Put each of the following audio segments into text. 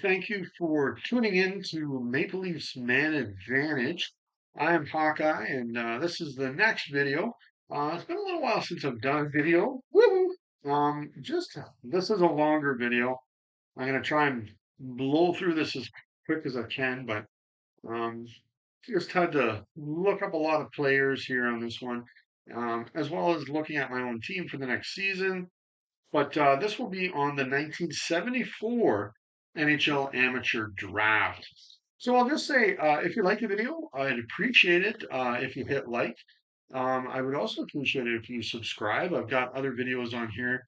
Thank you for tuning in to Maple Leafs Man Advantage. I'm Hawkeye, and this is the next video. It's been a little while since I've done a video. Woo! This is a longer video. I'm gonna try and blow through this as quick as I can, but um, just had to look up a lot of players here on this one, as well as looking at my own team for the next season. But this will be on the 1974 NHL Amateur Draft. So I'll just say, if you like the video, I'd appreciate it if you hit like. I would also appreciate it if you subscribe. I've got other videos on here,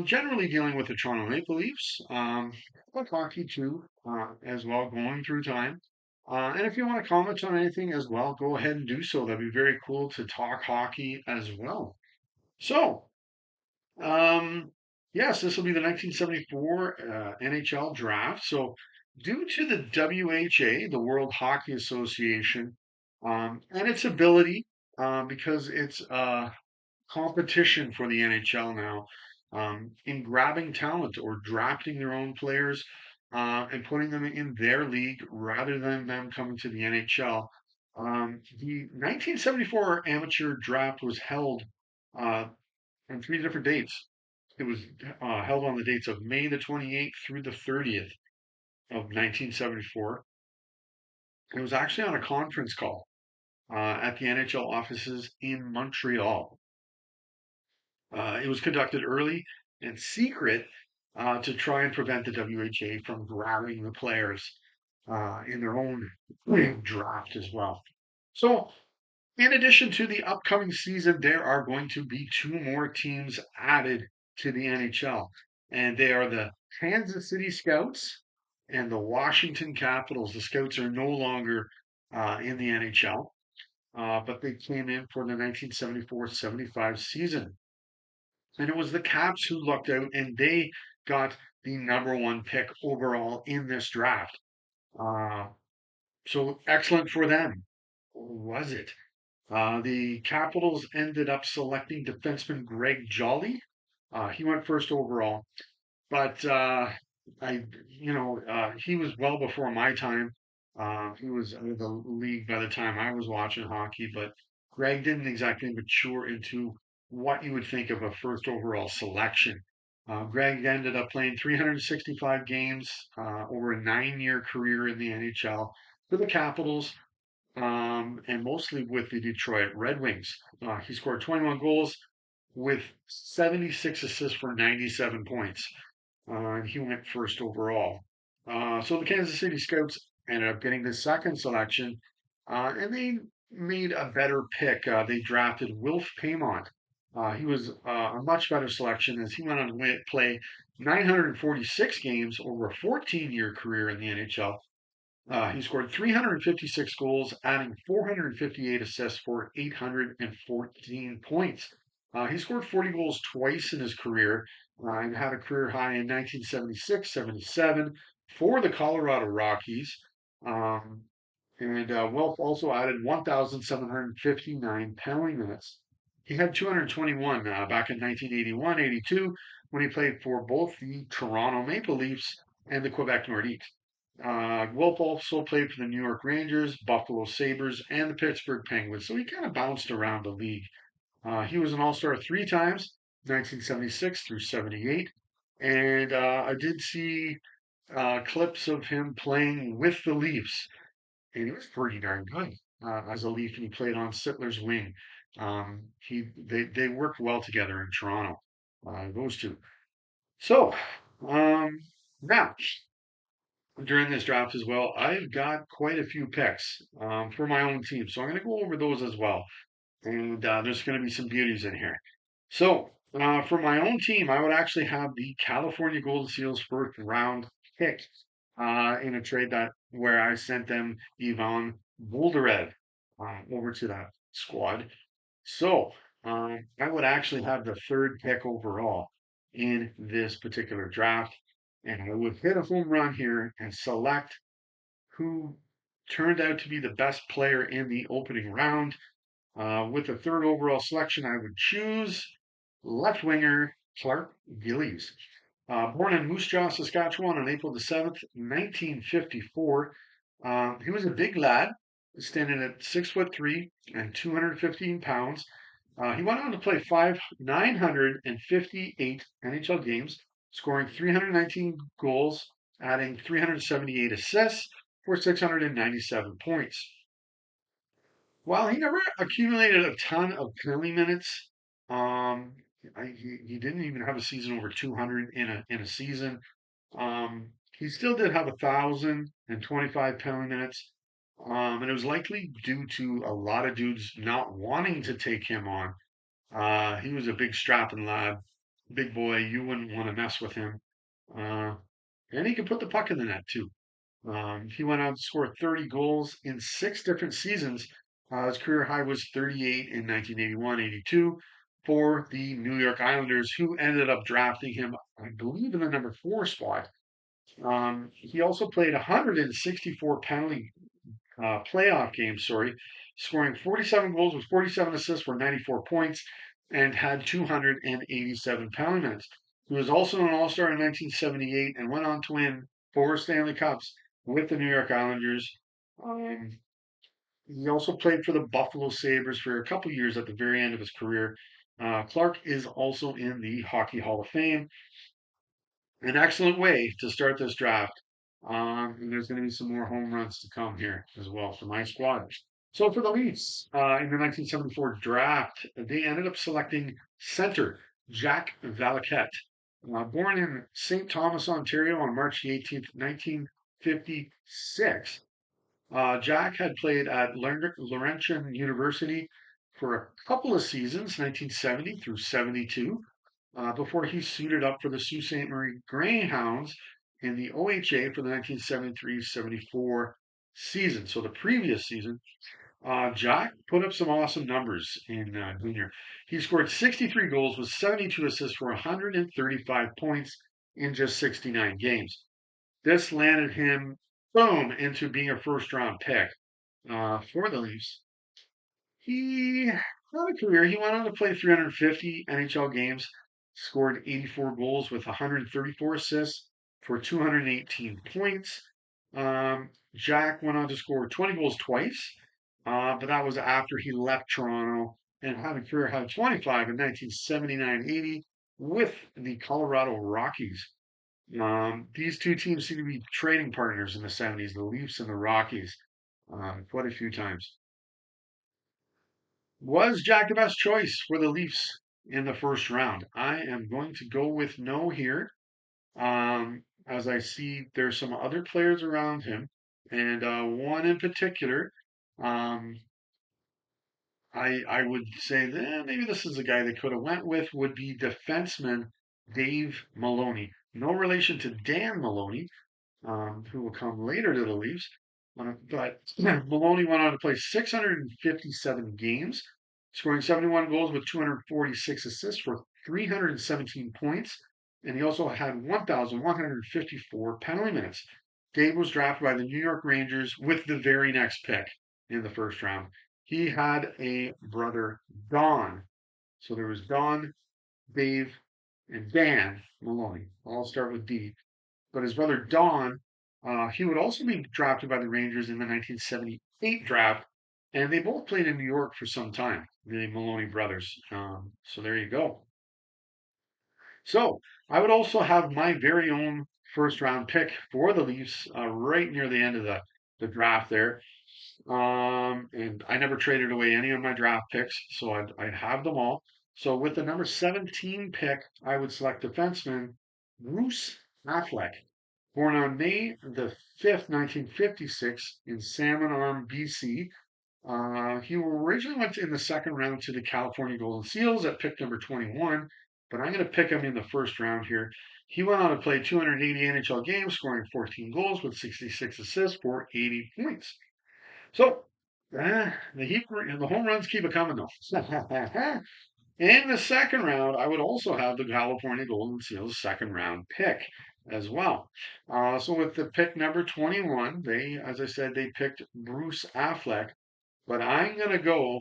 generally dealing with the Toronto Maple Leafs, but hockey too, as well, going through time. And if you want to comment on anything as well, go ahead and do so. That'd be very cool to talk hockey as well. So, um, yes, this will be the 1974 NHL draft. So, due to the WHA, the World Hockey Association, and its ability, because it's a competition for the NHL now, in grabbing talent or drafting their own players and putting them in their league rather than them coming to the NHL. The 1974 amateur draft was held uh, on three different dates. It was held on the dates of May the 28th through the 30th of 1974. It was actually on a conference call at the NHL offices in Montreal. It was conducted early and secret to try and prevent the WHA from grabbing the players in their own draft as well. So, in addition to the upcoming season, there are going to be two more teams added to the NHL, and they are the Kansas City Scouts and the Washington Capitals. The Scouts are no longer in the NHL, but they came in for the 1974-75 season. And it was the Caps who lucked out, and they got the number one pick overall in this draft. Uh, so excellent for them. Or was it? The Capitals ended up selecting defenseman Greg Jolly. He went first overall, but he was well before my time. He was out of the league by the time I was watching hockey, but Greg didn't exactly mature into what you would think of a first overall selection. Greg ended up playing 365 games over a 9-year career in the NHL for the Capitals, and mostly with the Detroit Red Wings. He scored 21 goals with 76 assists for 97 points. And he went first overall. So the Kansas City Scouts ended up getting the second selection, and they made a better pick. They drafted Wilf Paymont. He was a much better selection as he went on to play 946 games over a 14-year career in the NHL. He scored 356 goals, adding 458 assists for 814 points. He scored 40 goals twice in his career and had a career high in 1976 77 for the Colorado Rockies. Um, and Welf also added 1,759 penalty minutes. He had 221 back in 1981 82 when he played for both the Toronto Maple Leafs and the Quebec Nordiques. Wolf also played for the New York Rangers, Buffalo Sabres, and the Pittsburgh Penguins, so he kind of bounced around the league. He was an All Star three times, 1976 through 78, and I did see clips of him playing with the Leafs, and he was pretty darn good as a Leaf, and he played on Sittler's wing. They worked well together in Toronto, those two. So now during this draft as well, I've got quite a few picks for my own team. So I'm going to go over those as well. And there's going to be some beauties in here. So for my own team, I would actually have the California Golden Seals first round pick in a trade that where I sent them Ivan Boldarev over to that squad. So I would actually have the third pick overall in this particular draft. And I would hit a home run here and select who turned out to be the best player in the opening round. With the third overall selection, I would choose left winger Clark Gillies. Born in Moose Jaw, Saskatchewan on April the 7th, 1954. He was a big lad, standing at 6'3" and 215 pounds. He went on to play 958 NHL games, scoring 319 goals, adding 378 assists for 697 points. While he never accumulated a ton of penalty minutes, um, he didn't even have a season over 200 in a season. He still did have 1,025 penalty minutes, and it was likely due to a lot of dudes not wanting to take him on. He was a big strapping lad, big boy. You wouldn't want to mess with him. Uh, and he could put the puck in the net too. He went on to score 30 goals in 6 different seasons. His career high was 38 in 1981-82 for the New York Islanders, who ended up drafting him, I believe, in the number 4 spot. He also played 164 penalty playoff games, scoring 47 goals with 47 assists for 94 points and had 287 penalty minutes. He was also an All-Star in 1978 and went on to win 4 Stanley Cups with the New York Islanders. Um, he also played for the Buffalo Sabres for a couple years at the very end of his career. Clark is also in the Hockey Hall of Fame. An excellent way to start this draft. And there's going to be some more home runs to come here as well for my squad. So for the Leafs, in the 1974 draft, they ended up selecting center Jack Valaket. Born in St. Thomas, Ontario on March 18th, 1956. Jack had played at Laurentian University for a couple of seasons, 1970 through 72, before he suited up for the Sault Ste. Marie Greyhounds in the OHA for the 1973-74 season. So the previous season, Jack put up some awesome numbers in junior. He scored 63 goals with 72 assists for 135 points in just 69 games. This landed him, boom, into being a first-round pick for the Leafs. He had a career. He went on to play 350 NHL games, scored 84 goals with 134 assists for 218 points. Jack went on to score 20 goals twice, but that was after he left Toronto and had a career high 25 in 1979-80 with the Colorado Rockies. These two teams seem to be trading partners in the 70s, the Leafs and the Rockies, quite a few times. Was Jack the best choice for the Leafs in the first round? I am going to go with no here. As I see there's some other players around him, and one in particular, um, I would say that maybe this is a guy they could have went with would be defenseman Dave Maloney. No relation to Dan Maloney, who will come later to the Leafs. But Maloney went on to play 657 games, scoring 71 goals with 246 assists for 317 points. And he also had 1,154 penalty minutes. Dave was drafted by the New York Rangers with the very next pick in the first round. He had a brother, Don. So there was Don, Dave, and Dan Maloney. All start with D. But his brother Don, he would also be drafted by the Rangers in the 1978 draft, and they both played in New York for some time, the Maloney brothers. So there you go. So I would also have my very own first round pick for the Leafs right near the end of the draft there. And I never traded away any of my draft picks, so I'd have them all. So with the number 17 pick, I would select defenseman Bruce Affleck. Born on May the 5th, 1956, in Salmon Arm, BC. He originally went in the second round to the California Golden Seals at pick number 21, but I'm going to pick him in the first round here. He went on to play 280 NHL games, scoring 14 goals with 66 assists for 80 points. So, the home runs keep it coming, though. In the second round, I would also have the California Golden Seals second round pick as well. So with the pick number 21, as I said, they picked Bruce Affleck, but I'm going to go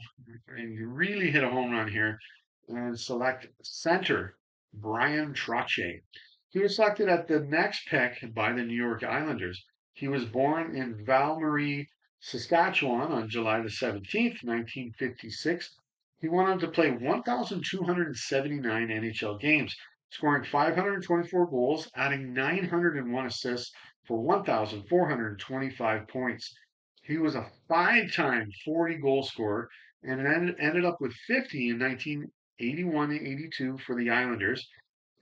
and really hit a home run here and select center Brian Trottier. He was selected at the next pick by the New York Islanders. He was born in Val Marie, Saskatchewan on July the 17th, 1956. He went on to play 1,279 NHL games, scoring 524 goals, adding 901 assists for 1,425 points. He was a five-time 40 goal scorer and ended up with 50 in 1981 and 82 for the Islanders.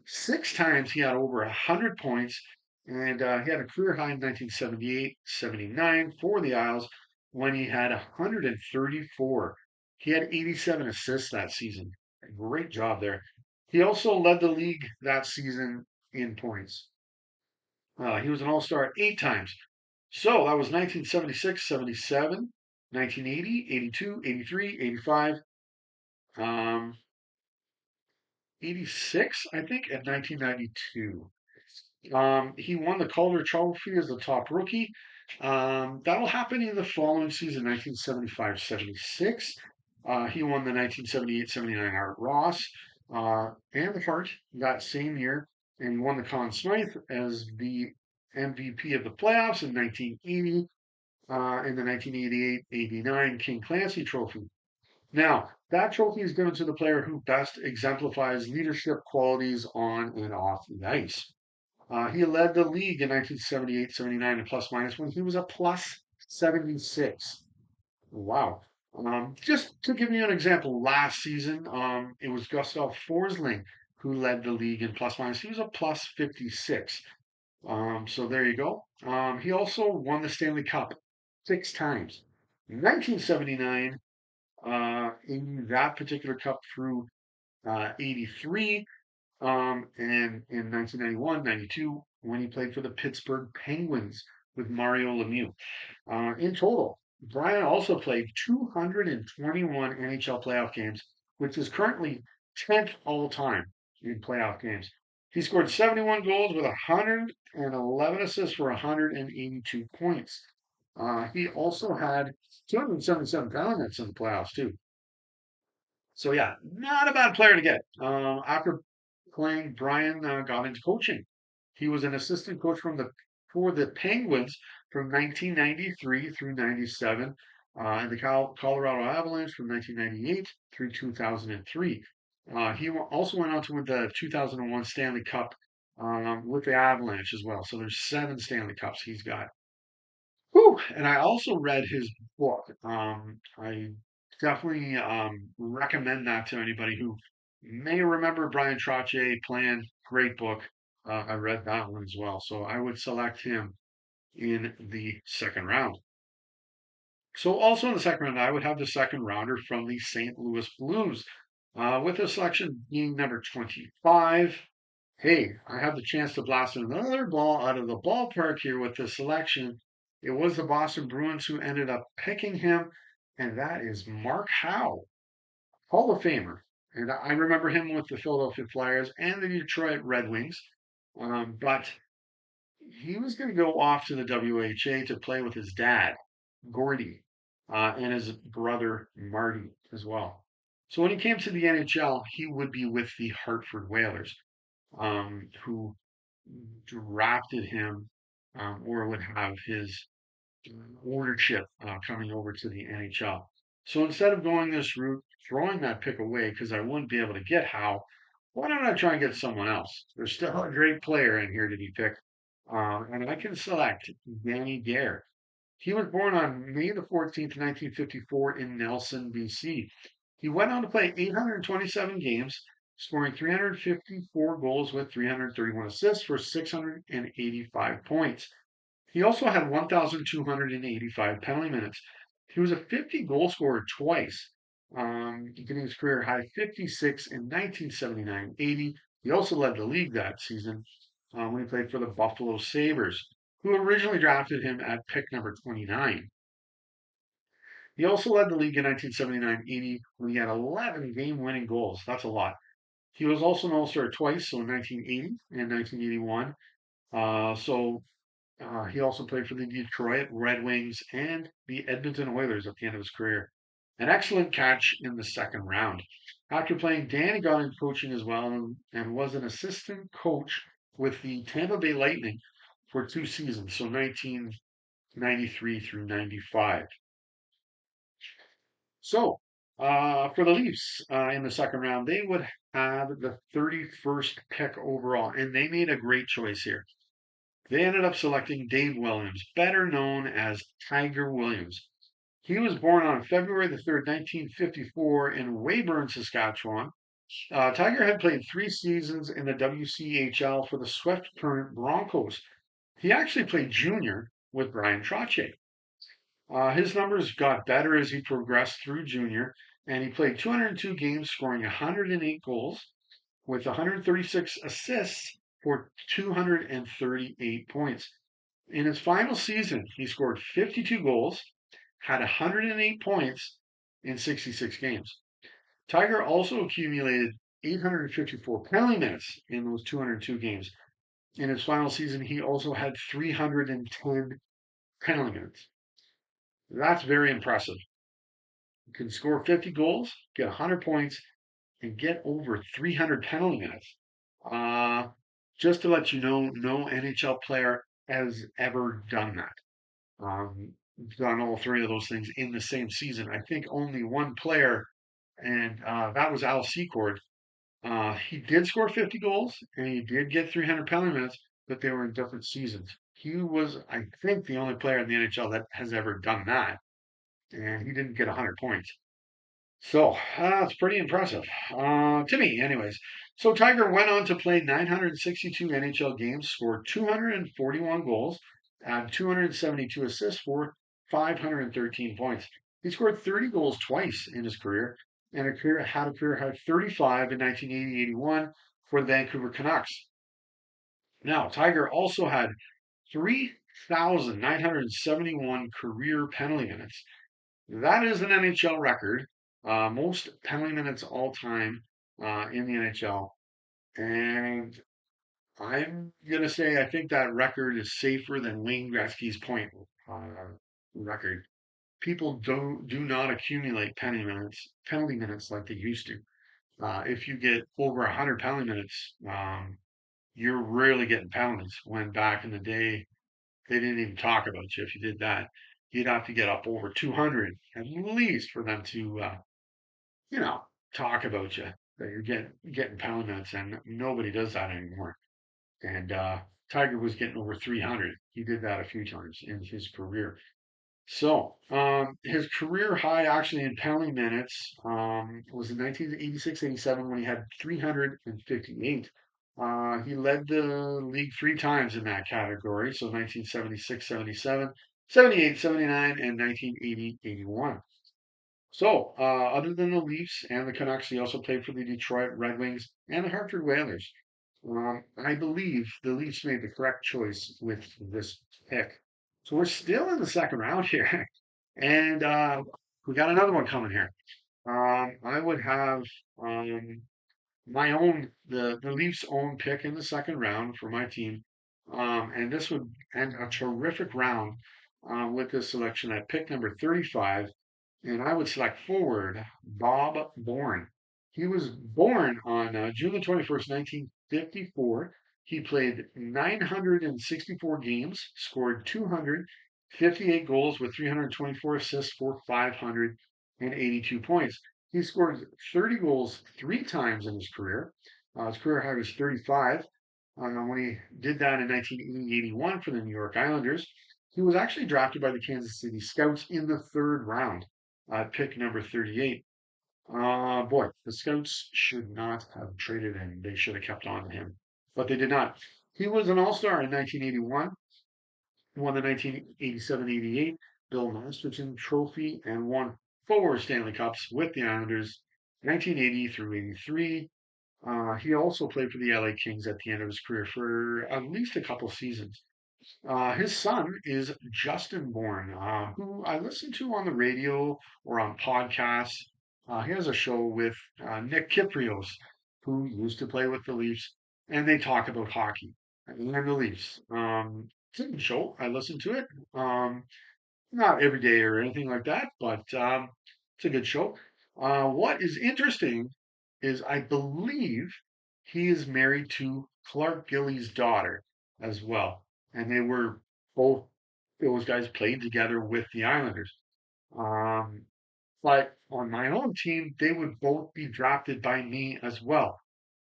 Six times he had over 100 points, and he had a career high in 1978, 79 for the Isles when he had 134. He had 87 assists that season. Great job there. He also led the league that season in points. He was an All Star eight times. So that was 1976, 77, 1980, 82, 83, 85. Um, 86, I think, and 1992. He won the Calder Trophy as the top rookie. That'll happen in the following season, 1975-76. He won the 1978-79 Art Ross and the Hart that same year, and he won the Conn Smythe as the MVP of the playoffs in 1980, and the 1988-89 King Clancy Trophy. Now, that trophy is given to the player who best exemplifies leadership qualities on and off the ice. He led the league in 1978-79 in plus minus when he was a plus 76. Wow. Just to give you an example, last season, it was Gustav Forsling who led the league in plus minus. He was a plus 56. So there you go. He also won the Stanley Cup six times. 1979, in that particular cup through 83, and in 1991, 92, when he played for the Pittsburgh Penguins with Mario Lemieux. In total, Brian also played 221 NHL playoff games, which is currently 10th all time in playoff games. He scored 71 goals with 111 assists for 182 points. He also had 277 penalty minutes in the playoffs, too. So yeah, not a bad player to get. After playing, Brian got into coaching. He was an assistant coach for the Penguins from 1993 through 97, and the Colorado Avalanche from 1998 through 2003. He also went on to win the 2001 Stanley Cup with the Avalanche as well. So there's seven Stanley Cups he's got. Whew, and I also read his book. I definitely recommend that to anybody who may remember Brian Trottier playing. Great book. I read that one as well. So I would select him in the second round. So also in the second round, I would have the second rounder from the St. Louis Blues, with the selection being number 25. Hey, I have the chance to blast another ball out of the ballpark here with this selection. It was the Boston Bruins who ended up picking him, and that is Mark Howe, Hall of Famer. And I remember him with the Philadelphia Flyers and the Detroit Red Wings. But he was going to go off to the WHA to play with his dad, Gordy, and his brother, Marty, as well. So when he came to the NHL, he would be with the Hartford Whalers, who drafted him, or would have his ownership coming over to the NHL. So instead of going this route, throwing that pick away because I wouldn't be able to get Howe, why don't I try and get someone else? There's still a great player in here to be picked, and I can select Danny Gare. He was born on May the 14th, 1954, in Nelson, BC. He went on to play 827 games, scoring 354 goals with 331 assists for 685 points. He also had 1,285 penalty minutes. He was a 50 goal scorer twice, getting his career high 56 in 1979-80. He also led the league that season when he played for the Buffalo Sabres, who originally drafted him at pick number 29. He also led the league in 1979-80 when he had 11 game-winning goals. That's a lot. He was also an All-Star twice, so in 1980 and 1981. He also played for the Detroit Red Wings and the Edmonton Oilers at the end of his career. An excellent catch in the second round. After playing, Danny got into coaching as well and was an assistant coach with the Tampa Bay Lightning for 2 seasons, so 1993 through 95. So, for the Leafs in the second round, they would have the 31st pick overall, and they made a great choice here. They ended up selecting Dave Williams, better known as Tiger Williams. He was born on February the 3rd, 1954, in Weyburn, Saskatchewan. Tiger had played 3 seasons in the WCHL for the Swift Current Broncos. He actually played junior with Brian Trottier. His numbers got better as he progressed through junior, and he played 202 games, scoring 108 goals with 136 assists for 238 points. In his final season, he scored 52 goals, had 108 points in 66 games. Tiger also accumulated 854 penalty minutes in those 202 games. In his final season, he also had 310 penalty minutes. That's very impressive. You can score 50 goals, get 100 points, and get over 300 penalty minutes. Uh, just to let you know, no NHL player has ever done that. Done all three of those things in the same season. I think only one player, and that was Al Secord. He did score 50 goals and he did get 300 penalty minutes, but they were in different seasons. He was, I think, the only player in the NHL that has ever done that, and he didn't get 100 points. So that's pretty impressive to me, anyways. So Tiger went on to play 962 NHL games, scored 241 goals, and 272 assists for 513 points. He scored 30 goals twice in his career, and had a career high 35 in 1980-81 for the Vancouver Canucks. Now, Tiger also had 3,971 career penalty minutes. That is an NHL record, most penalty minutes all time in the NHL. And I'm gonna say I think that record is safer than Wayne Gretzky's point record. People do not accumulate penalty minutes like they used to. If you get over 100 penalty minutes, you're rarely getting penalties. When back in the day, they didn't even talk about you if you did that. You'd have to get up over 200 at least for them to, you know, talk about you that you're getting pound notes, and nobody does that anymore. And Tiger was getting over 300. He did that a few times in his career. So his career high actually in penalty minutes was in 1986-87 when he had 358. He led the league 3 times in that category, so 1976-77, 78-79, and 1980-81. So, other than the Leafs and the Canucks, he also played for the Detroit Red Wings and the Hartford Whalers. I believe the Leafs made the correct choice with this pick. So we're still in the second round here, and we got another one coming here. I would have my own the Leafs' own pick in the second round for my team, and this would end a terrific round with this selection at pick number 35, and I would select forward Bob Bourne. He was born on June the 21st, 1954. He played 964 games, scored 258 goals with 324 assists for 582 points. He scored 30 goals 3 times in his career. His career high was 35 when he did that in 1980-81 for the New York Islanders. He was actually drafted by the Kansas City Scouts in the third round, pick number 38. Boy, the Scouts should not have traded him. They should have kept on to him, but they did not. He was an All-Star in 1981, won the 1987-88 Bill Masterton Trophy, and won 4 Stanley Cups with the Islanders, 1980 through 83. He also played for the LA Kings at the end of his career for at least a couple seasons. His son is Justin Bourne, who I listen to on the radio or on podcasts. He has a show with Nick Kyprios, who used to play with the Leafs, and they talk about hockey and the Leafs. It's a good show. I listen to it. Not every day or anything like that, but it's a good show. What is interesting is I believe he is married to Clark Gillies' daughter as well. And they were both, those guys played together with the Islanders. Um, but on my own team, they would both be drafted by me as well.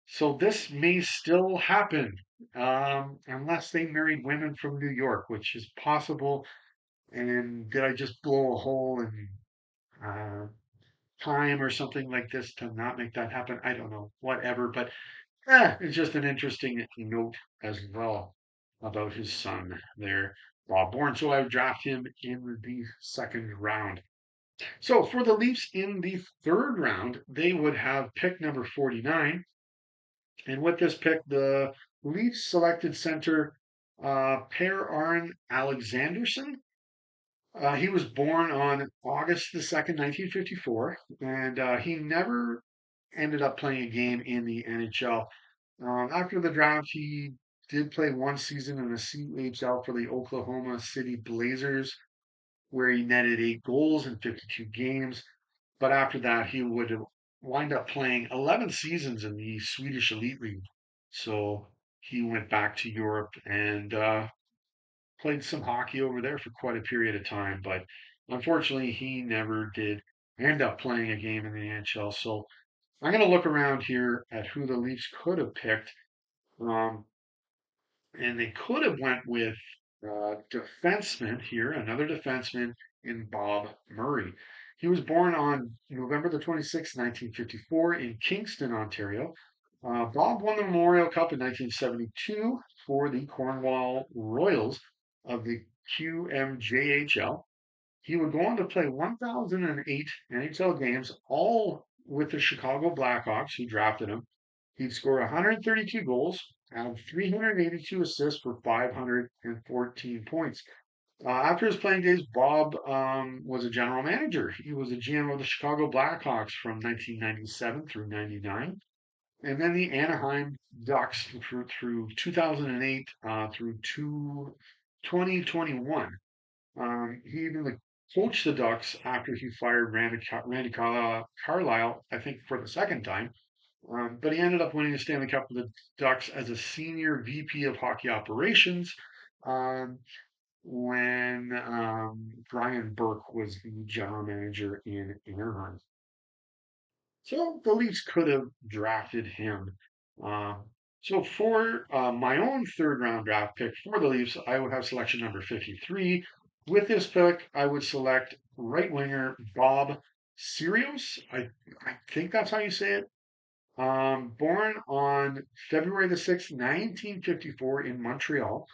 So this may still happen, unless they married women from New York, which is possible. And did I just blow a hole in uh, time or something like this to not make that happen? I don't know. Whatever. But it's just an interesting note as well about his son there, Bob Bourne. So I would draft him in the second round. So for the Leafs in the third round, they would have pick number 49. And with this pick, the Leafs selected center Per Arn Alexanderson. He was born on August the 2nd, 1954, and he never ended up playing a game in the NHL. After the draft, he did play one season in the CHL for the Oklahoma City Blazers, where he netted 8 goals in 52 games. But after that, he would wind up playing 11 seasons in the Swedish Elite League. So he went back to Europe and played some hockey over there for quite a period of time. But unfortunately, he never did end up playing a game in the NHL. So I'm going to look around here at who the Leafs could have picked. Um, and they could have went with defenseman here, another defenseman in Bob Murray. He was born on November the 26th, 1954 in Kingston, Ontario. Bob won the Memorial Cup in 1972 for the Cornwall Royals of the QMJHL. He would go on to play 1,008 NHL games, all with the Chicago Blackhawks, who drafted him. He'd score 132 goals, have 382 assists for 514 points. After his playing days, Bob was a general manager. He was a GM of the Chicago Blackhawks from 1997 through 99, and then the Anaheim Ducks through 2008 through 2021. He even coached the Ducks after he fired Randy Carlisle, I think, for the second time. But he ended up winning the Stanley Cup with the Ducks as a senior VP of hockey operations um, when Brian Burke was the general manager in Anaheim. So the Leafs could have drafted him. Uh, so for my own third round draft pick for the Leafs, I would have selection number 53. With this pick, I would select right winger Bob Sirios. I think that's how you say it. Born on February the 6th, 1954 in Montreal,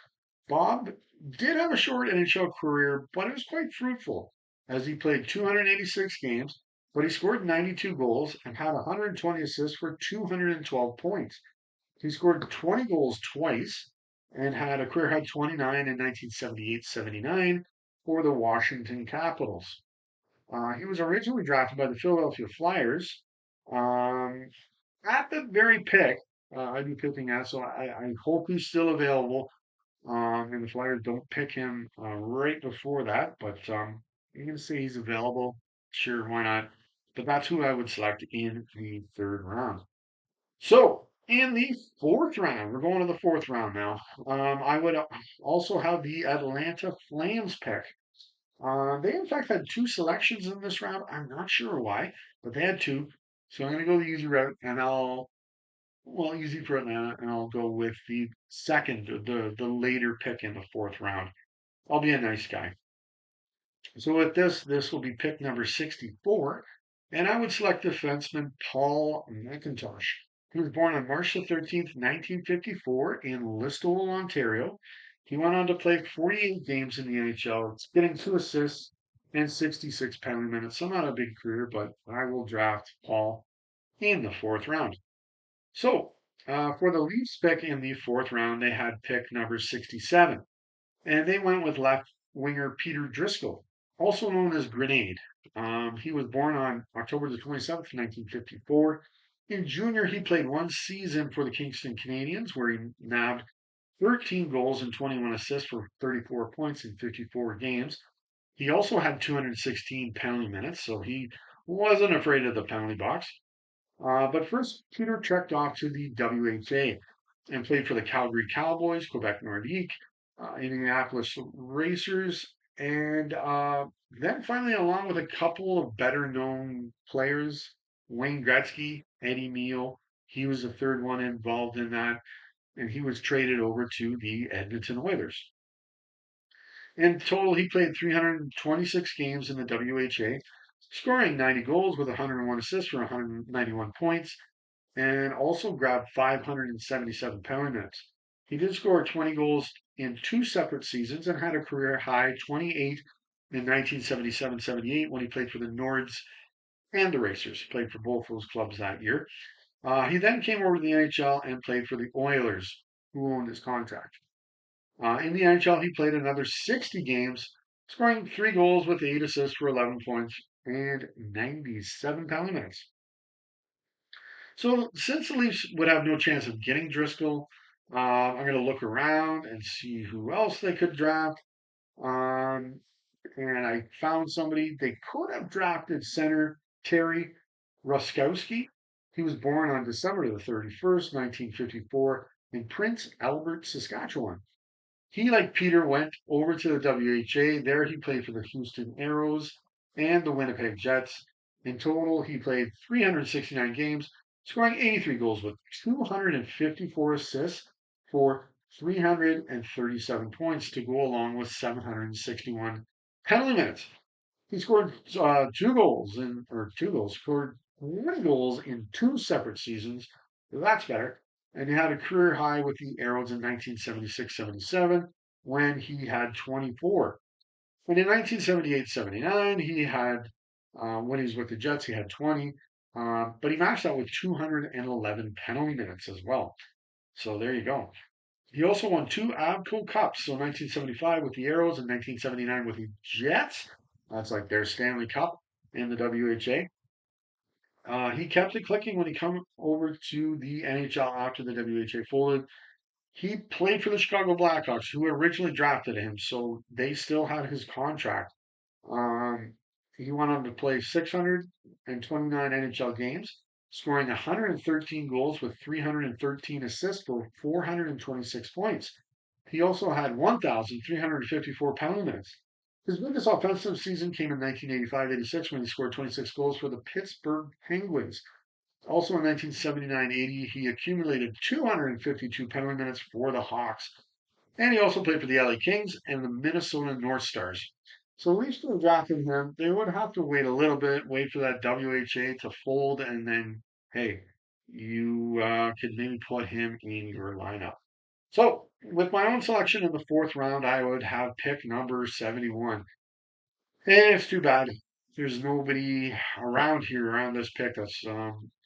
Bob did have a short NHL career, but it was quite fruitful as he played 286 games, but he scored 92 goals and had 120 assists for 212 points. He scored 20 goals twice and had a career high 29 in 1978-79 for the Washington Capitals. He was originally drafted by the Philadelphia Flyers. Um, at the very pick, I'd be picking at, so I hope he's still available. And the Flyers don't pick him right before that, but you can see he's available. Sure, why not? But that's who I would select in the third round. So in the fourth round, we're going to the fourth round now. I would also have the Atlanta Flames pick. They in fact had two selections in this round. I'm not sure why, but they had two. So I'm going to go the easy route, and easy for Atlanta, and I'll go with the second, the later pick in the fourth round. I'll be a nice guy. So with this will be pick number 64, and I would select defenseman Paul McIntosh. He was born on March the 13th, 1954 in Listowel, Ontario. He went on to play 48 games in the NHL, getting 2 assists and 66 penalty minutes. So not a big career, but I will draft Paul in the fourth round. So, for the Leafs pick in the fourth round, they had pick number 67, and they went with left winger Peter Driscoll, also known as Grenade. He was born on October the 27th, 1954. In junior, he played one season for the Kingston Canadians, where he nabbed 13 goals and 21 assists for 34 points in 54 games. He also had 216 penalty minutes, so he wasn't afraid of the penalty box. But first, Peter trekked off to the WHA. and played for the Calgary Cowboys, Quebec Nordique, Indianapolis Racers, and then finally, along with a couple of better known players, Wayne Gretzky, Eddie Neal, he was the third one involved in that, and he was traded over to the Edmonton Oilers. In total, he played 326 games in the WHA, scoring 90 goals with 101 assists for 191 points, and also grabbed 577 penalty minutes. He did score 20 goals in two separate seasons and had a career high 28 in 1977-78 when he played for the Nords and the Racers. He played for both those clubs that year. He then came over to the NHL and played for the Oilers, who owned his contract. In the NHL, he played another 60 games, scoring 3 goals with 8 assists for 11 points and 97 penalty minutes. So since the Leafs would have no chance of getting Driscoll, I'm going to look around and see who else they could draft. Um, and I found somebody they could have drafted center Terry Ruskowski. He was born on December the 31st, 1954, in Prince Albert, Saskatchewan. He, like Peter, went over to the WHA. There he played for the Houston Aeros and the Winnipeg Jets. In total, he played 369 games, scoring 83 goals with 254 assists for 337 points to go along with 761 penalty minutes. He scored scored 1 goals in two separate seasons. That's better. And he had a career high with the Arrows in 1976-77 when he had 24. And in 1978-79, he had, when he was with the Jets, he had 20. But he matched that with 211 penalty minutes as well. So there you go. He also won two Avco Cups. So 1975 with the Arrows and 1979 with the Jets. That's like their Stanley Cup in the WHA. He kept it clicking when he come over to the NHL after the WHA folded. He played for the Chicago Blackhawks, who originally drafted him, so they still had his contract. Um, he went on to play 629 NHL games, scoring 113 goals with 313 assists for 426 points. He also had 1,354 penalty minutes. His biggest offensive season came in 1985-86 when he scored 26 goals for the Pittsburgh Penguins. Also in 1979-80, he accumulated 252 penalty minutes for the Hawks. And he also played for the LA Kings and the Minnesota North Stars. So at least in drafting him, they would have to wait a little bit, wait for that WHA to fold, and then, hey, you could maybe put him in your lineup. So with my own selection in the fourth round, I would have pick number 71. And it's too bad. There's nobody around here around this pick that's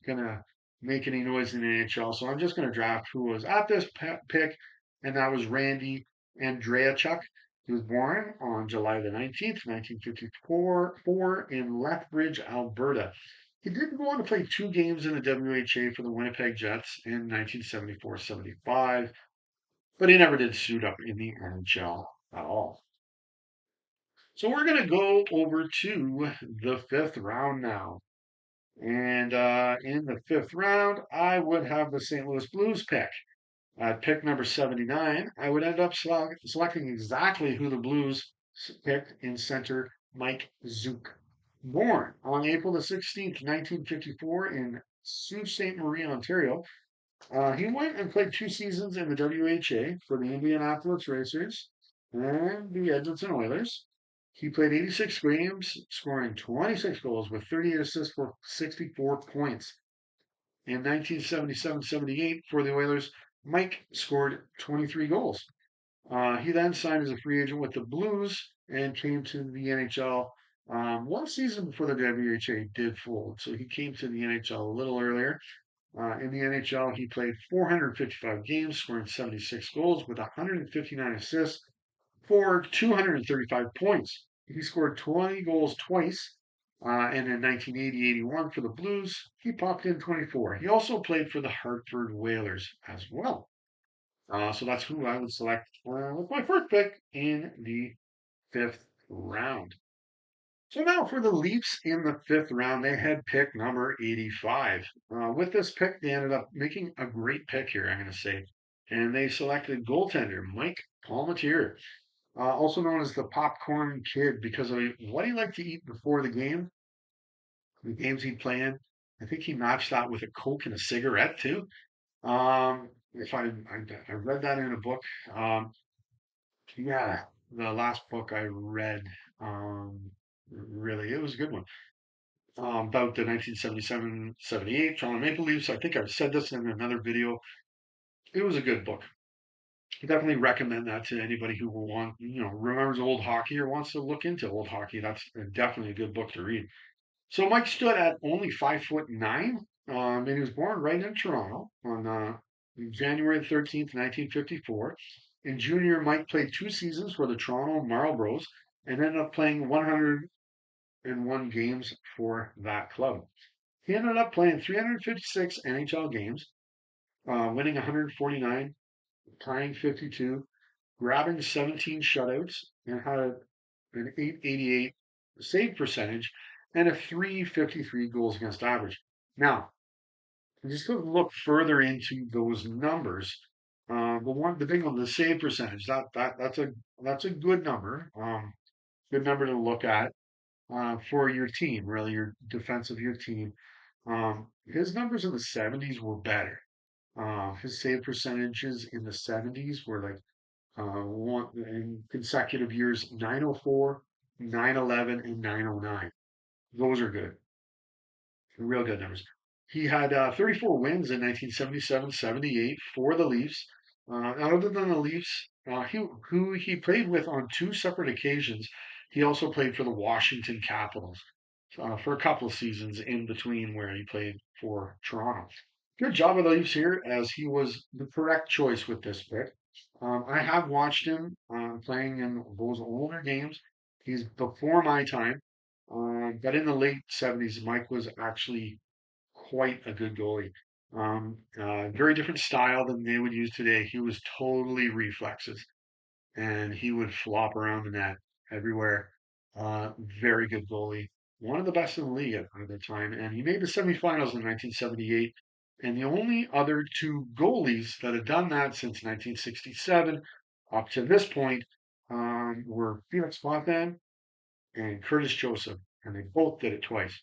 gonna make any noise in the NHL. So I'm just gonna draft who was at this pick, and that was Randy Andreychuk. He was born on July the 19th, 1954, in Lethbridge, Alberta. He did go on to play 2 games in the WHA for the Winnipeg Jets in 1974-75, but he never did suit up in the NHL at all. So we're going to go over to the fifth round now. And in the fifth round, I would have the St. Louis Blues pick. At pick number 79, I would end up selecting exactly who the Blues picked in center Mike Zook. Born on April the 16th, 1954 in Sault Ste. Marie, Ontario, he went and played 2 seasons in the WHA for the Indianapolis Racers and the Edmonton Oilers. He played 86 games, scoring 26 goals with 38 assists for 64 points. In 1977-78 for the Oilers, Mike scored 23 goals. He then signed as a free agent with the Blues and came to the NHL 1 season before the WHA did fold. So he came to the NHL a little earlier. In the NHL, he played 455 games, scoring 76 goals with 159 assists for 235 points. He scored 20 goals twice, and in 1980-81 for the Blues, he popped in 24. He also played for the Hartford Whalers as well. So that's who I would select with my first pick in the fifth round. So now for the Leafs in the fifth round, they had pick number 85. With this pick, they ended up making a great pick here, I'm going to say. and they selected goaltender Mike Palmateer, also known as the Popcorn Kid, because of what he liked to eat before the games he'd play in. I think he matched that with a Coke and a cigarette too. If I read that in a book. Um, yeah, the last book I read, really, it was a good one. About the 1977-78 Toronto Maple Leafs. I think I've said this in another video. It was a good book. I definitely recommend that to anybody who will remembers old hockey or wants to look into old hockey. That's definitely a good book to read. So Mike stood at only 5'9", and he was born right in Toronto on January 13th, 1954. In junior, Mike played 2 seasons for the Toronto Marlboros and ended up playing 101 games for that club. He ended up playing 356 NHL games, winning 149, tying 52, grabbing 17 shutouts, and had an 888 save percentage and a 353 goals against average. Now, just to look further into those numbers, the big one, the save percentage, that's a good number, good number to look at for your team, really your defense of your team. His numbers in the 70s were better. His save percentages in the 70s were like one in consecutive years 904, 911, and 909. Those are good, real good numbers. He had 34 wins in 1977-78 for the Leafs. Other than the Leafs, who he played with on 2 separate occasions, he also played for the Washington Capitals for a couple of seasons in between where he played for Toronto. Good job of the Leafs here, as he was the correct choice with this pick. I have watched him playing in those older games. He's before my time, but in the late 70s, Mike was actually quite a good goalie. Very different style than they would use today. He was totally reflexes, and he would flop around the net everywhere. Very good goalie, one of the best in the league at the time, and he made the semifinals in 1978. And the only other 2 goalies that had done that since 1967 up to this point were Felix Potvin and Curtis Joseph, and they both did it twice.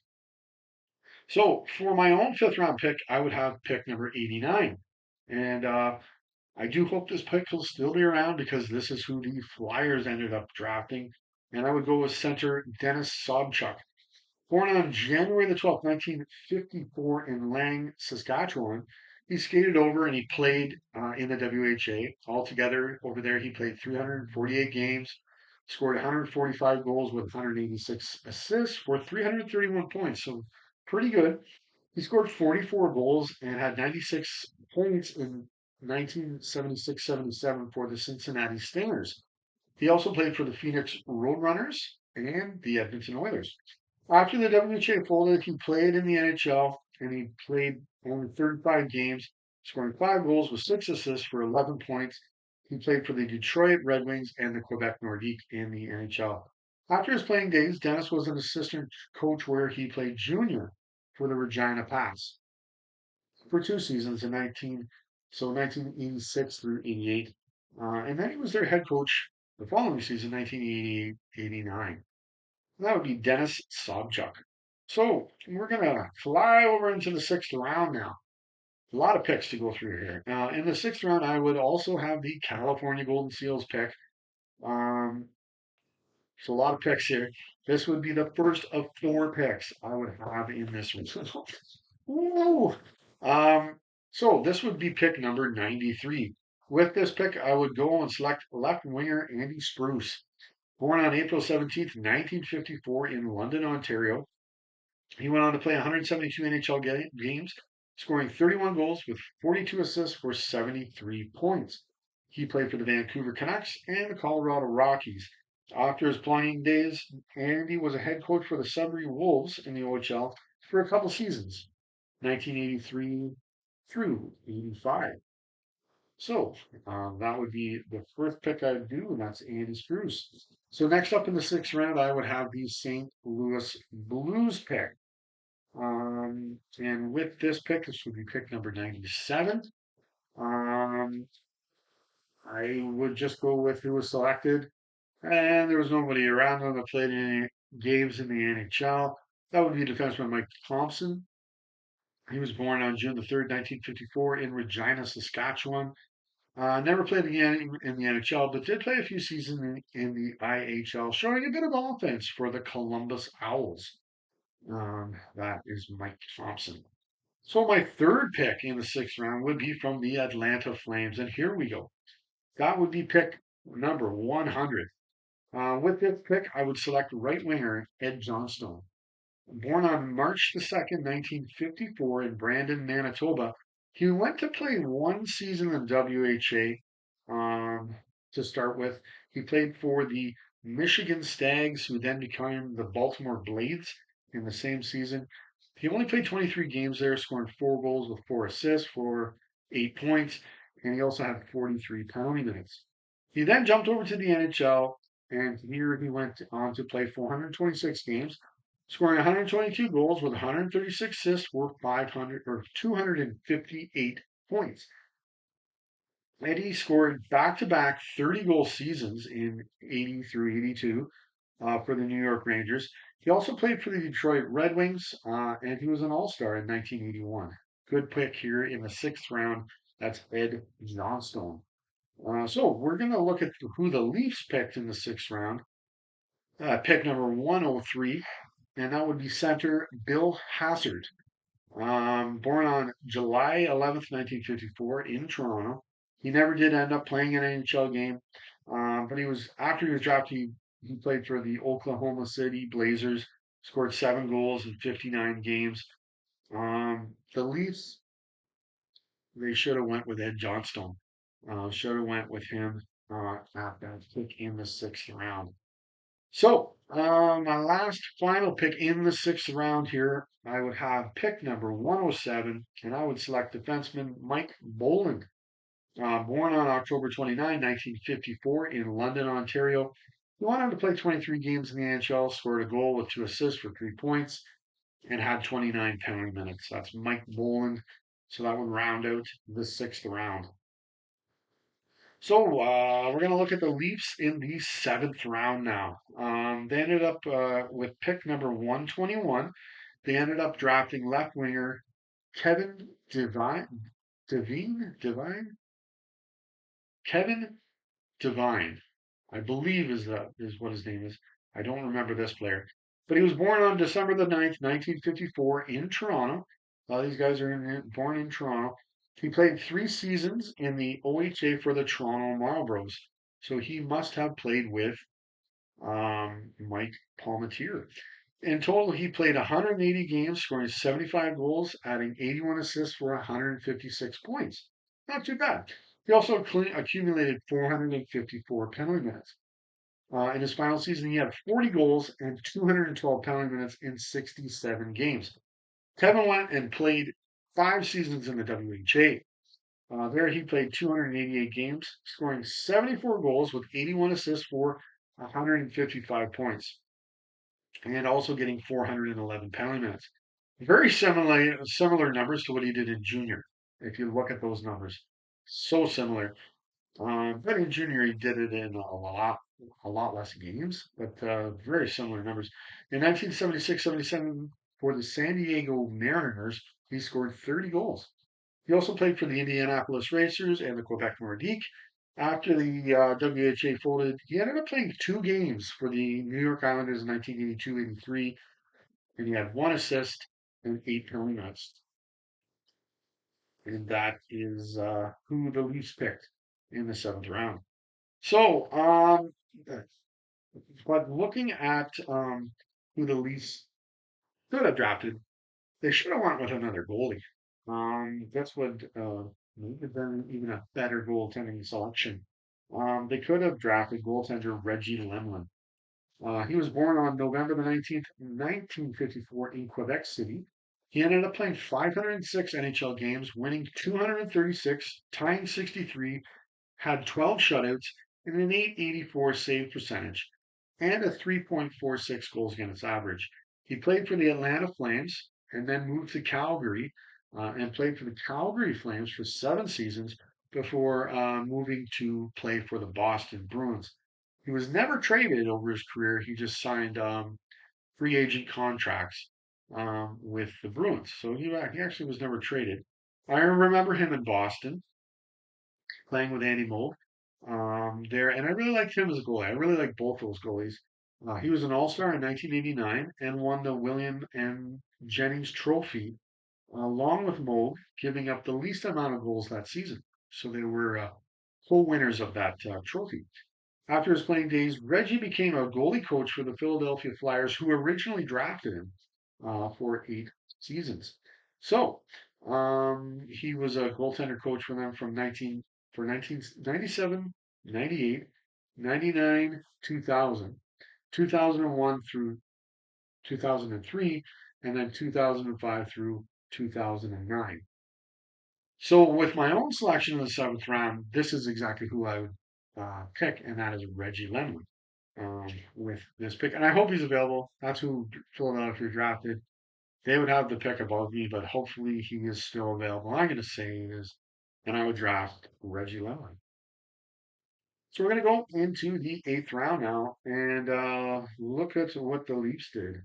So for my own 5th round pick, I would have pick number 89. And I do hope this pick will still be around because this is who the Flyers ended up drafting. And I would go with center Dennis Sobchuk. Born on January the 12th, 1954 in Lang, Saskatchewan, he skated over and he played in the WHA. Altogether, over there, he played 348 games, scored 145 goals with 186 assists for 331 points. So pretty good. He scored 44 goals and had 96 points in 1976-77 for the Cincinnati Stingers. He also played for the Phoenix Roadrunners and the Edmonton Oilers. After the WHA folded, he played in the NHL and he played only 35 games, scoring 5 goals with 6 assists for 11 points. He played for the Detroit Red Wings and the Quebec Nordique in the NHL. After his playing days, Dennis was an assistant coach where he played junior for the Regina Pats for 2 seasons in 1986 through 88. And then he was their head coach the following season, 1988-89. That would be Dennis Sobchuk. So we're going to fly over into the 6th round now. A lot of picks to go through here. In the 6th round, I would also have the California Golden Seals pick. Um, so a lot of picks here. This would be the first of 4 picks I would have in this one. Woo! So this would be pick number 93. With this pick, I would go and select left winger Andy Spruce. Born on April 17th, 1954 in London, Ontario, he went on to play 172 NHL games, scoring 31 goals with 42 assists for 73 points. He played for the Vancouver Canucks and the Colorado Rockies. After his playing days, Andy was a head coach for the Sudbury Wolves in the OHL for a couple seasons, 1983 through 85. So that would be the first pick I would do, and that's Andy Spruce. So next up in the 6th round, I would have the St. Louis Blues pick. And with this pick, this would be pick number 97. Um, I would just go with who was selected, and there was nobody around him that played any games in the NHL. That would be defenseman Mike Thompson. He was born on June the 3rd, 1954, in Regina, Saskatchewan. Never played in the NHL, but did play a few seasons in the IHL, showing a bit of offense for the Columbus Owls. That is Mike Thompson. So my third pick in the sixth round would be from the Atlanta Flames, and here we go. That would be pick number 100. With this pick, I would select right winger Ed Johnstone. Born on March the 2nd, 1954, in Brandon, Manitoba, he went to play one season in WHA to start with. He played for the Michigan Stags, who then became the Baltimore Blades in the same season. He only played 23 games there, scoring 4 goals with 4 assists for 8 points, and he also had 43 penalty minutes. He then jumped over to the NHL, and here he went on to play 426 games, scoring 122 goals with 136 assists for 500 or 258 points. And he scored back-to-back 30-goal seasons in 80 through 82 for the New York Rangers. He also played for the Detroit Red Wings, and he was an All-Star in 1981. Good pick here in the sixth round. That's Ed Johnstone. So we're going to look at who the Leafs picked in the sixth round. Pick number 103, and that would be center Bill Hassard. Born on July 11th, 1954, in Toronto. He never did end up playing an NHL game, but after he was drafted, he played for the Oklahoma City Blazers, scored 7 goals in 59 games. The Leafs, they should have went with Ed Johnstone. Should have went with him at that pick in the sixth round. So, my last final pick in the sixth round here, I would have pick number 107, and I would select defenseman Mike Boland. Born on October 29, 1954, in London, Ontario. He went on to play 23 games in the NHL, scored a goal with 2 assists for 3 points, and had 29 penalty minutes. That's Mike Boland. So that would round out the sixth round. So we're going to look at the Leafs in the seventh round now. They ended up with pick number 121. They ended up drafting left winger Kevin Devine, Kevin Devine, I believe is what his name is. I don't remember this player, but he was born on December the 9th, 1954, in Toronto. These guys are born in Toronto. He played 3 seasons in the OHA for the Toronto Marlboros, so he must have played with Mike Palmateer. In total, he played 180 games, scoring 75 goals, adding 81 assists for 156 points. Not too bad. He also accumulated 454 penalty minutes. In his final season, he had 40 goals and 212 penalty minutes in 67 games. Kevin went and played 5 seasons in the WHA. There, he played 288 games, scoring 74 goals with 81 assists for 155 points, and also getting 411 penalty minutes. Very similar numbers to what he did in junior. If you look at those numbers, so similar. But in junior, he did it in a lot less games, but very similar numbers. In 1976-77, for the San Diego Mariners, he scored 30 goals. He also played for the Indianapolis Racers and the Quebec Nordique. After the WHA folded, he ended up playing 2 games for the New York Islanders in 1982-83, and he had 1 assist and 8 penalty minutes. And that is who the Leafs picked in the seventh round. So, but looking at who the Leafs could have drafted, they should have went with another goalie. That's what maybe been even a better goaltending selection. They could have drafted goaltender Reggie Lemelin. He was born on November the 19th, 1954, in Quebec City. He ended up playing 506 NHL games, winning 236, tying 63, had 12 shutouts, and an 884 save percentage, and a 3.46 goals against average. He played for the Atlanta Flames and then moved to Calgary and played for the Calgary Flames for 7 seasons, before moving to play for the Boston Bruins. He was never traded over his career. He just signed free agent contracts with the Bruins. So he actually was never traded. I remember him in Boston playing with Andy Mold there, and I really liked him as a goalie. I really like both those goalies. He was an All-Star in 1989 and won the William and Jennings Trophy along with Mold, giving up the least amount of goals that season. So they were co-winners of that trophy. After his playing days, Reggie became a goalie coach for the Philadelphia Flyers, who originally drafted him for 8 seasons. So he was a goaltender coach for them from 1997, 98, 99, 2000, 2001 through 2003, and then 2005 through 2009. So with my own selection in the seventh round, this is exactly who I would pick, and that is Reggie Leonard with this pick. And I hope he's available. That's who Philadelphia drafted. They would have the pick above me, but hopefully he is still available. I'm going to say he is, and I would draft Reggie Leonard. So we're going to go into the eighth round now and look at what the Leafs did.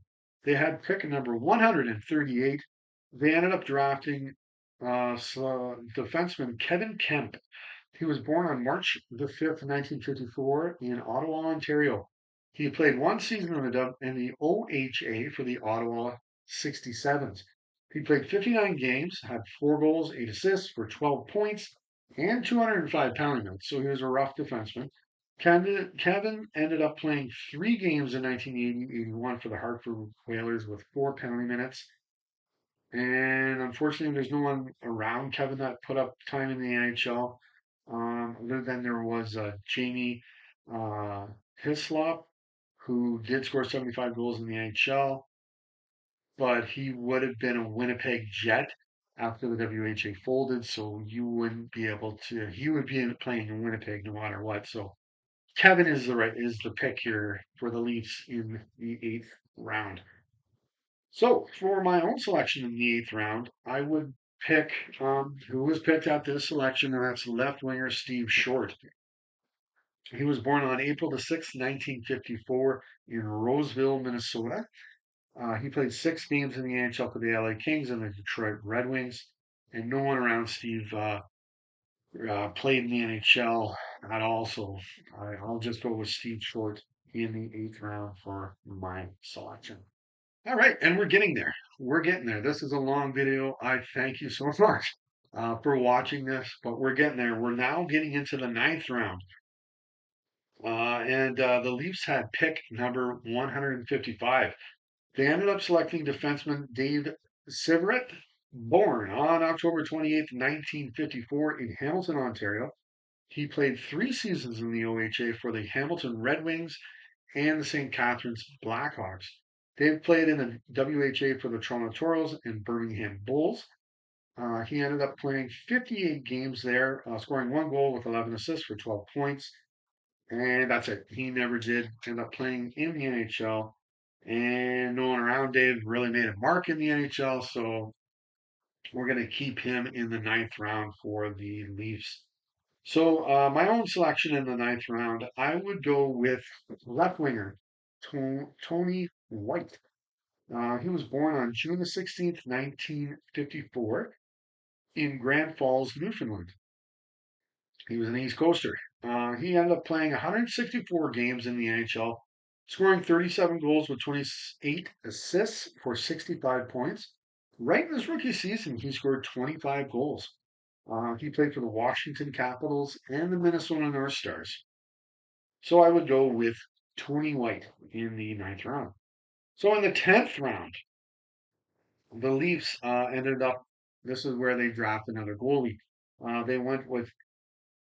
They had pick number 138. They ended up drafting defenseman Kevin Kemp. He was born on March the 5th, 1954, in Ottawa, Ontario. He played one season in the OHA for the Ottawa 67s. He played 59 games, had 4 goals, 8 assists for 12 points, and 205 penalty minutes. So he was a rough defenseman. Kevin ended up playing 3 games in 1980-81 for the Hartford Whalers with 4 penalty minutes. And unfortunately, there's no one around Kevin that put up time in the NHL. Other than there was Jamie uh, Hislop, who did score 75 goals in the NHL, but he would have been a Winnipeg Jet after the WHA folded, so you wouldn't be able to. He would be playing in Winnipeg no matter what. So Kevin is the pick here for the Leafs in the eighth round. So for my own selection in the eighth round, I would pick who was picked at this selection, and that's left winger Steve Short. He was born on April the 6th, 1954, in Roseville, Minnesota. He played 6 games in the NHL for the LA Kings and the Detroit Red Wings, and no one around Steve played in the NHL at all. So I'll just go with Steve Short in the eighth round for my selection. All right, and we're getting there. We're getting there. This is a long video. I thank you so much for watching this, but we're getting there. We're now getting into the ninth round. And the Leafs had pick number 155. They ended up selecting defenseman Dave Sivert, born on October 28th, 1954, in Hamilton, Ontario. He played 3 seasons in the OHA for the Hamilton Red Wings and the St. Catharines Blackhawks. They've played in the WHA for the Toronto Toros and Birmingham Bulls. He ended up playing 58 games there, scoring 1 goal with 11 assists for 12 points. And that's it. He never did end up playing in the NHL. And no one around Dave really made a mark in the NHL. So we're going to keep him in the ninth round for the Leafs. So my own selection in the ninth round, I would go with left winger Tony White. He was born on June the 16th, 1954, in Grand Falls, Newfoundland. He was an East Coaster. He ended up playing 164 games in the NHL, scoring 37 goals with 28 assists for 65 points. Right in his rookie season, he scored 25 goals. He played for the Washington Capitals and the Minnesota North Stars. So I would go with Tony White in the ninth round. So in the 10th round, the Leafs ended up, this is where they draft another goalie. They went with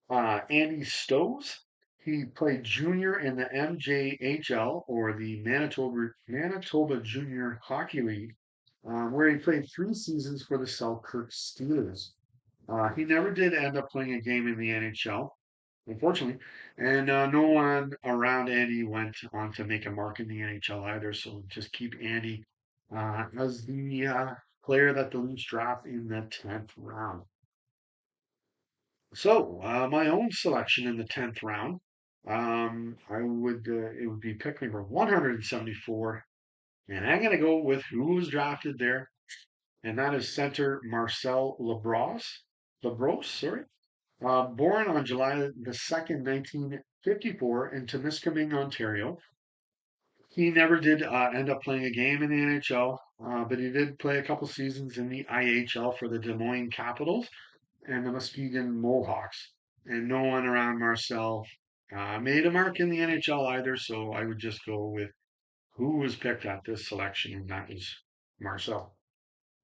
Andy Stowes. He played junior in the MJHL, or the Manitoba Junior Hockey League, where he played 3 seasons for the Selkirk Steelers. He never did end up playing a game in the NHL, unfortunately, and no one around Andy went on to make a mark in the NHL either. So just keep Andy as the player that the Leafs draft in the 10th round. So, my own selection in the 10th round, it would be pick number 174, and I'm going to go with who was drafted there, and that is center Marcel Labros, sorry. Born on July the 2nd, 1954 in Temiskaming, Ontario. He never did end up playing a game in the NHL, but he did play a couple seasons in the IHL for the Des Moines Capitals and the Muskegon Mohawks. And no one around Marcel made a mark in the NHL either, so I would just go with who was picked at this selection, and that was Marcel.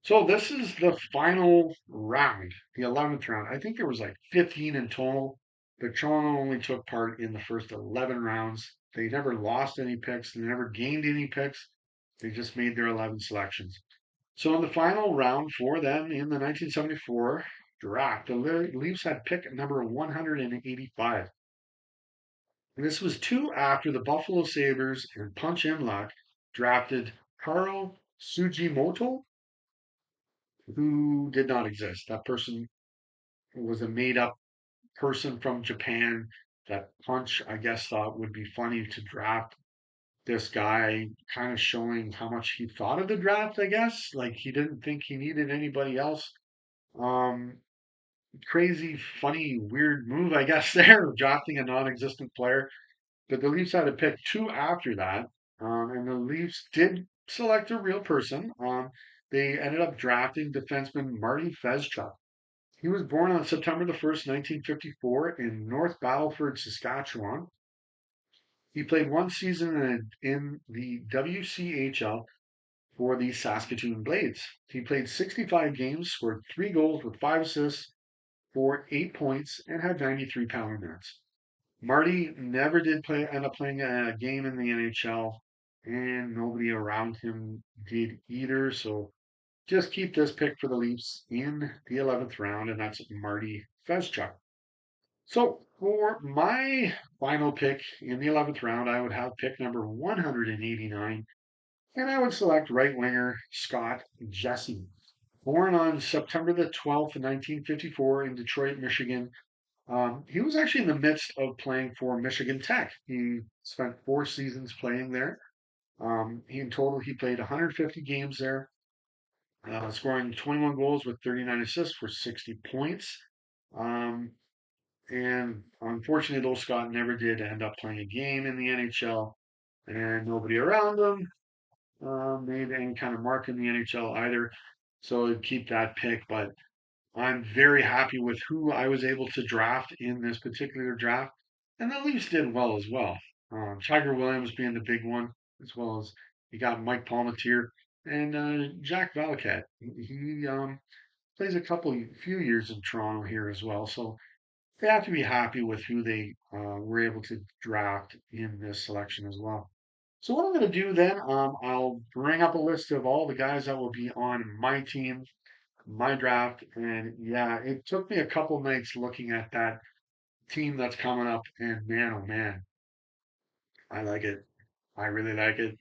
So this is the final round, the 11th round. I think there was like 15 in total, but Toronto only took part in the first 11 rounds. They never lost any picks. They never gained any picks. They just made their 11 selections. So in the final round for them in the 1974 draft, the Leafs had pick number 185. And this was two after the Buffalo Sabres and Punch Imlach drafted Karo Sugimoto, who did not exist. That person was a made up person from Japan that Punch, I guess, thought would be funny to draft this guy, kind of showing how much he thought of the draft, I guess. Like he didn't think he needed anybody else. Um, Crazy, funny, weird move, I guess, there, drafting a non existent player. But the Leafs had to pick two after that. And the Leafs did select a real person. They ended up drafting defenseman Marty Fezchuk. He was born on September the 1st, 1954, in North Battleford, Saskatchewan. He played one season in the WCHL for the Saskatoon Blades. He played 65 games, scored 3 goals with 5 assists for 8 points, and had 93 power minutes. Marty never did end up playing a game in the NHL, and nobody around him did either. So just keep this pick for the Leafs in the 11th round, and that's Marty Fezchuk. So for my final pick in the 11th round, I would have pick number 189, and I would select right winger Scott Jesse. Born on September the 12th, 1954, in Detroit, Michigan, he was actually in the midst of playing for Michigan Tech. He spent 4 seasons playing there. In total, he played 150 games there, scoring 21 goals with 39 assists for 60 points. Um, and unfortunately, though, Scott never did end up playing a game in the NHL, and nobody around him made any kind of mark in the NHL either. So I'd keep that pick, but I'm very happy with who I was able to draft in this particular draft, and the Leafs did well as well. Tiger Williams being the big one, as well as you got Mike Palmateer and Jack Valakat. He plays a few years in Toronto here as well, so they have to be happy with who they were able to draft in this selection as well. So what I'm going to do then, I'll bring up a list of all the guys that will be on my team, my draft, and yeah, it took me a couple nights looking at that team that's coming up, and man, oh man, I like it. I really like it.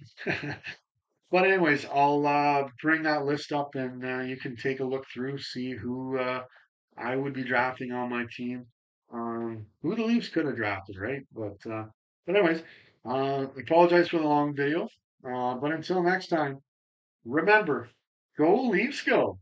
But anyways, I'll bring that list up, and you can take a look through, see who I would be drafting on my team. Who the Leafs could have drafted, right? But anyways, apologize for the long video. But until next time, remember, go Leafs go.